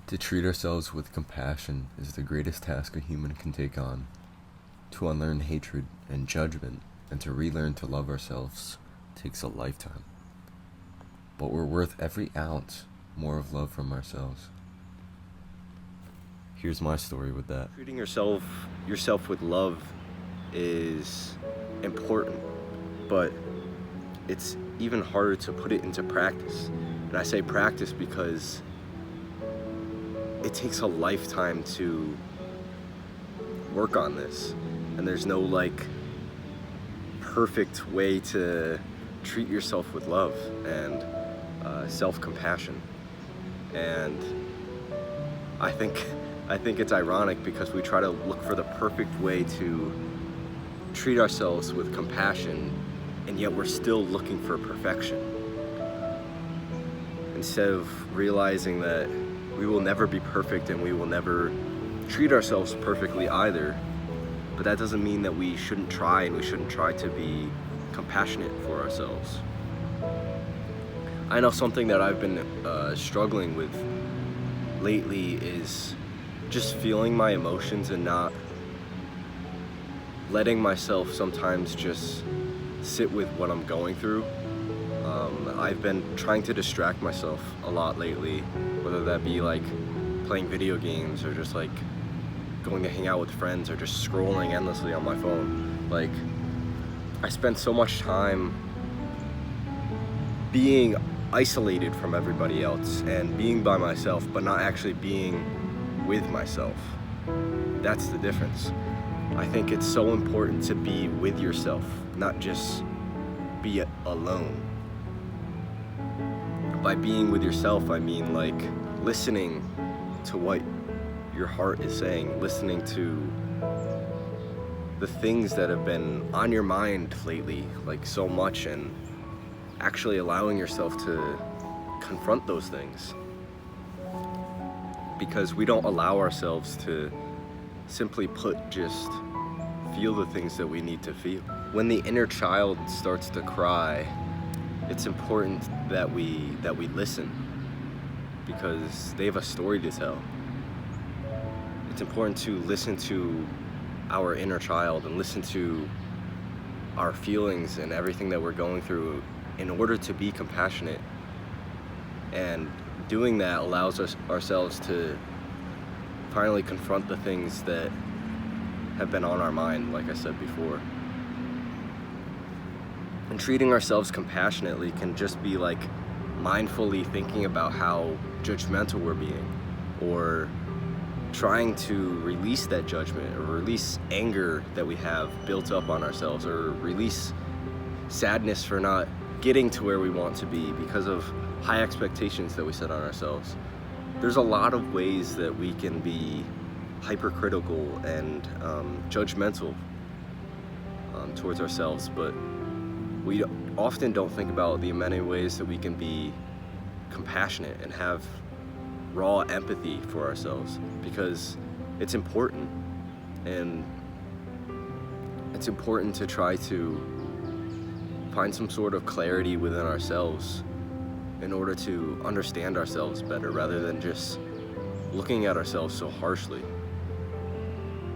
To treat ourselves with compassion is the greatest task a human can take on. To unlearn hatred and judgment and to relearn to love ourselves takes a lifetime. But we're worth every ounce more of love from ourselves. Here's my story with that. Treating yourself with love is important, but it's even harder to put it into practice. And I say practice because it takes a lifetime to work on this, and there's no perfect way to treat yourself with love and self-compassion. And I think it's ironic because we try to look for the perfect way to treat ourselves with compassion, and yet we're still looking for perfection, instead of realizing that we will never be perfect and we will never treat ourselves perfectly either. But that doesn't mean that we shouldn't try, and we shouldn't try to be compassionate for ourselves. I know something that I've been struggling with lately is just feeling my emotions and not letting myself sometimes just sit with what I'm going through. I've been trying to distract myself a lot lately, whether that be playing video games or just going to hang out with friends or just scrolling endlessly on my phone. I spend so much time being isolated from everybody else and being by myself, but not actually being with myself. That's the difference. I think it's so important to be with yourself, not just be alone. By being with yourself, I mean listening to what your heart is saying, listening to the things that have been on your mind lately, so much, and actually allowing yourself to confront those things. Because we don't allow ourselves to simply just feel the things that we need to feel. When the inner child starts to cry, it's important that we listen, because they have a story to tell. It's important to listen to our inner child and listen to our feelings and everything that we're going through in order to be compassionate. And doing that allows ourselves to finally confront the things that have been on our mind, like I said before. And treating ourselves compassionately can just be mindfully thinking about how judgmental we're being, or trying to release that judgment, or release anger that we have built up on ourselves, or release sadness for not getting to where we want to be because of high expectations that we set on ourselves. There's a lot of ways that we can be hypercritical and judgmental towards ourselves, but we often don't think about the many ways that we can be compassionate and have raw empathy for ourselves, because it's important. And it's important to try to find some sort of clarity within ourselves in order to understand ourselves better, rather than just looking at ourselves so harshly.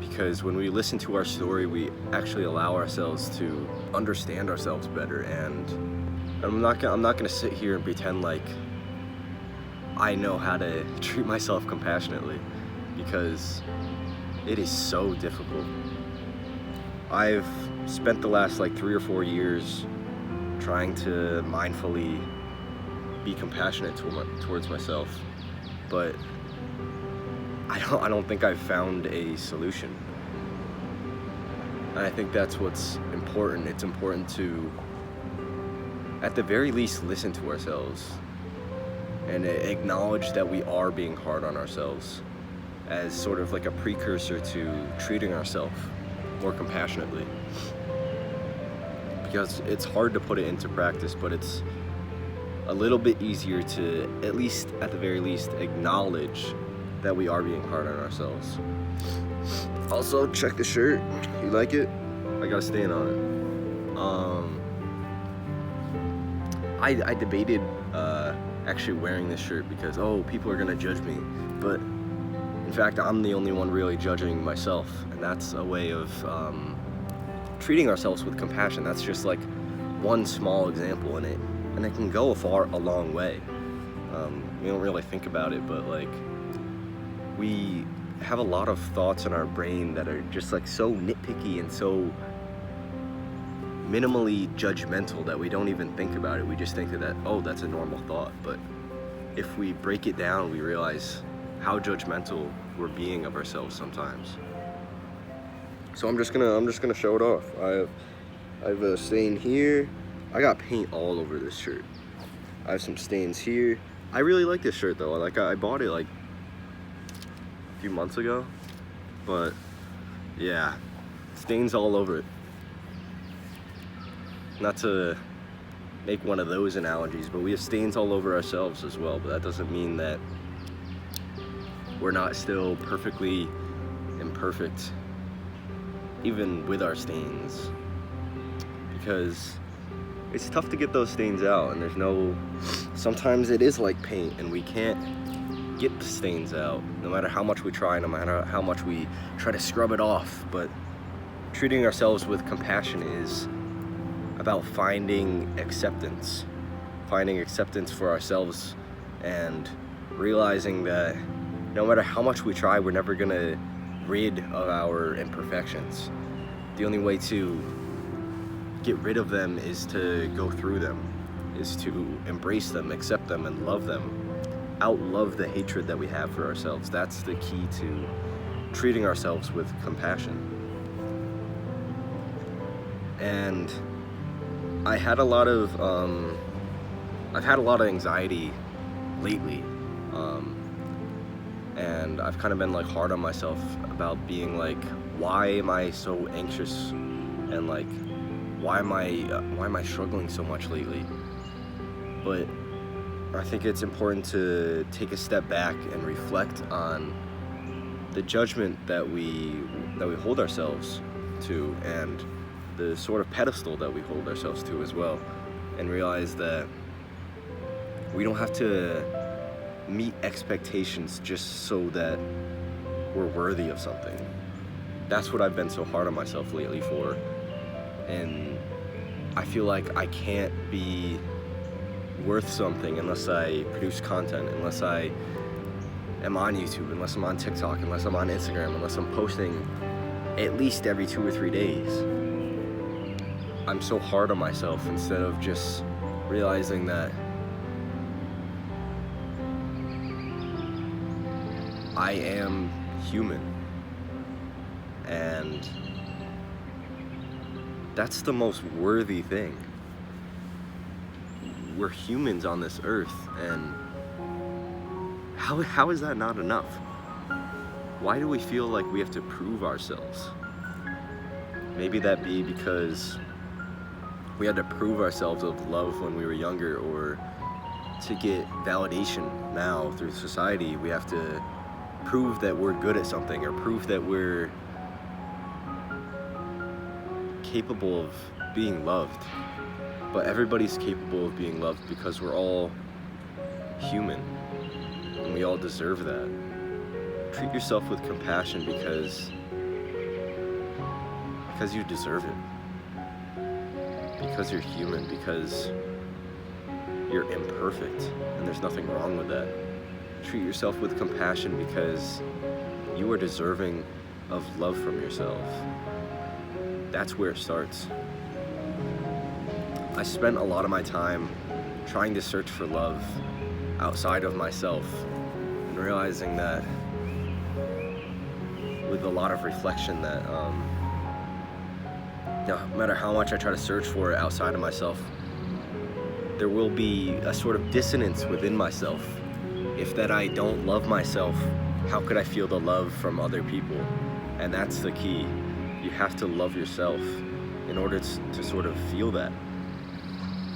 Because when we listen to our story, we actually allow ourselves to understand ourselves better. And I'm not gonna sit here and pretend I know how to treat myself compassionately, because it is so difficult. I've spent the last 3 or 4 years trying to mindfully be compassionate towards myself, but I don't think I've found a solution. And I think that's what's important. It's important to, at the very least, listen to ourselves and acknowledge that we are being hard on ourselves, as sort of a precursor to treating ourselves more compassionately. Because it's hard to put it into practice, but it's a little bit easier to, at the very least, acknowledge that we are being hard on ourselves. Also, check the shirt. You like it? I got a stain on it. I debated actually wearing this shirt because, oh, people are gonna judge me. But in fact, I'm the only one really judging myself, and that's a way of treating ourselves with compassion. That's just like one small example in it, and it can go a long way. We don't really think about it, but like we have a lot of thoughts in our brain that are just like so nitpicky and so minimally judgmental that we don't even think about it. We just think that, oh, that's a normal thought. But if we break it down, we realize how judgmental we're being of ourselves sometimes. So I'm just gonna show it off. I have a stain here. I got paint all over this shirt. I have some stains here. I really like this shirt though. I bought it like a few months ago, but yeah, stains all over it. Not to make one of those analogies, but we have stains all over ourselves as well. But that doesn't mean that we're not still perfectly imperfect, even with our stains, because it's tough to get those stains out, and sometimes it is like paint, and we can't get the stains out no matter how much we try, no matter how much we try to scrub it off. But treating ourselves with compassion is about finding acceptance for ourselves, and realizing that no matter how much we try, we're never gonna rid of our imperfections. The only way to get rid of them is to go through them, is to embrace them, accept them, and love them. Outlove the hatred that we have for ourselves. That's the key to treating ourselves with compassion. And I've had a lot of anxiety lately, and I've kind of been like hard on myself about being like, why am I so anxious, and like, why am I struggling so much lately? But I think it's important to take a step back and reflect on the judgment that we hold ourselves to, and the sort of pedestal that we hold ourselves to as well, and realize that we don't have to meet expectations just so that we're worthy of something. That's what I've been so hard on myself lately for, and I feel like I can't be worth something unless I produce content, unless I am on YouTube, unless I'm on TikTok, unless I'm on Instagram, unless I'm posting at least every 2 or 3 days. I'm so hard on myself instead of just realizing that I am human, and that's the most worthy thing. We're humans on this earth, and how is that not enough? Why do we feel like we have to prove ourselves? Maybe that be because we had to prove ourselves of love when we were younger, or to get validation now through society, we have to prove that we're good at something, or prove that we're capable of being loved. But everybody's capable of being loved because we're all human, and we all deserve that. Treat yourself with compassion because you deserve it. Because you're human, because you're imperfect, and there's nothing wrong with that. Treat yourself with compassion because you are deserving of love from yourself. That's where it starts. I spent a lot of my time trying to search for love outside of myself, and realizing that with a lot of reflection that no matter how much I try to search for it outside of myself, there will be a sort of dissonance within myself. If that I don't love myself, how could I feel the love from other people? And that's the key. You have to love yourself in order to sort of feel that.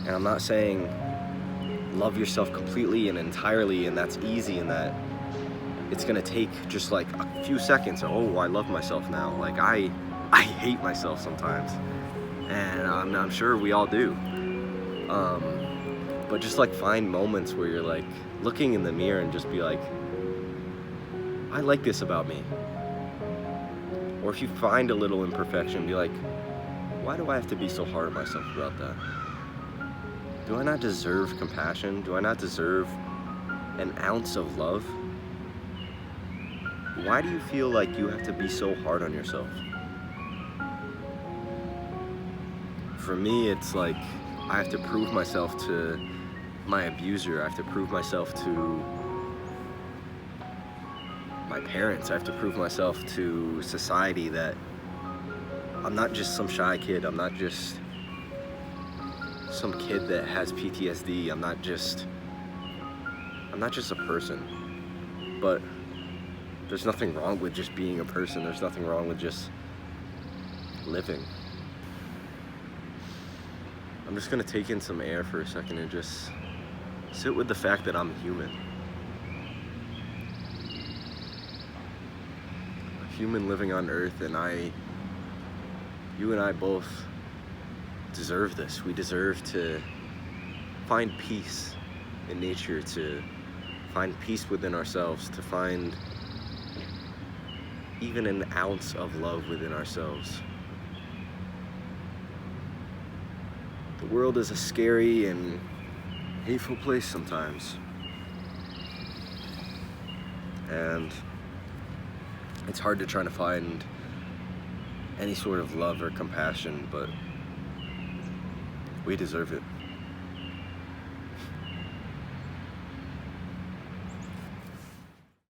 And I'm not saying love yourself completely and entirely, and that's easy, and that it's gonna take just like a few seconds. Oh, I love myself now. Like I hate myself sometimes, and I'm sure we all do. But just like find moments where you're like looking in the mirror and just be like, I like this about me. Or if you find a little imperfection, be like, why do I have to be so hard on myself about that? Do I not deserve compassion? Do I not deserve an ounce of love? Why do you feel like you have to be so hard on yourself? For me, it's like I have to prove myself to my abuser. I have to prove myself to my parents. I have to prove myself to society that I'm not just some shy kid. I'm not just some kid that has PTSD. I'm not just a person. But there's nothing wrong with just being a person. There's nothing wrong with just living. I'm just gonna take in some air for a second and just sit with the fact that I'm human. A human living on Earth, and you and I both deserve this. We deserve to find peace in nature, to find peace within ourselves, to find even an ounce of love within ourselves. The world is a scary and hateful place sometimes. And it's hard to try to find any sort of love or compassion, but we deserve it.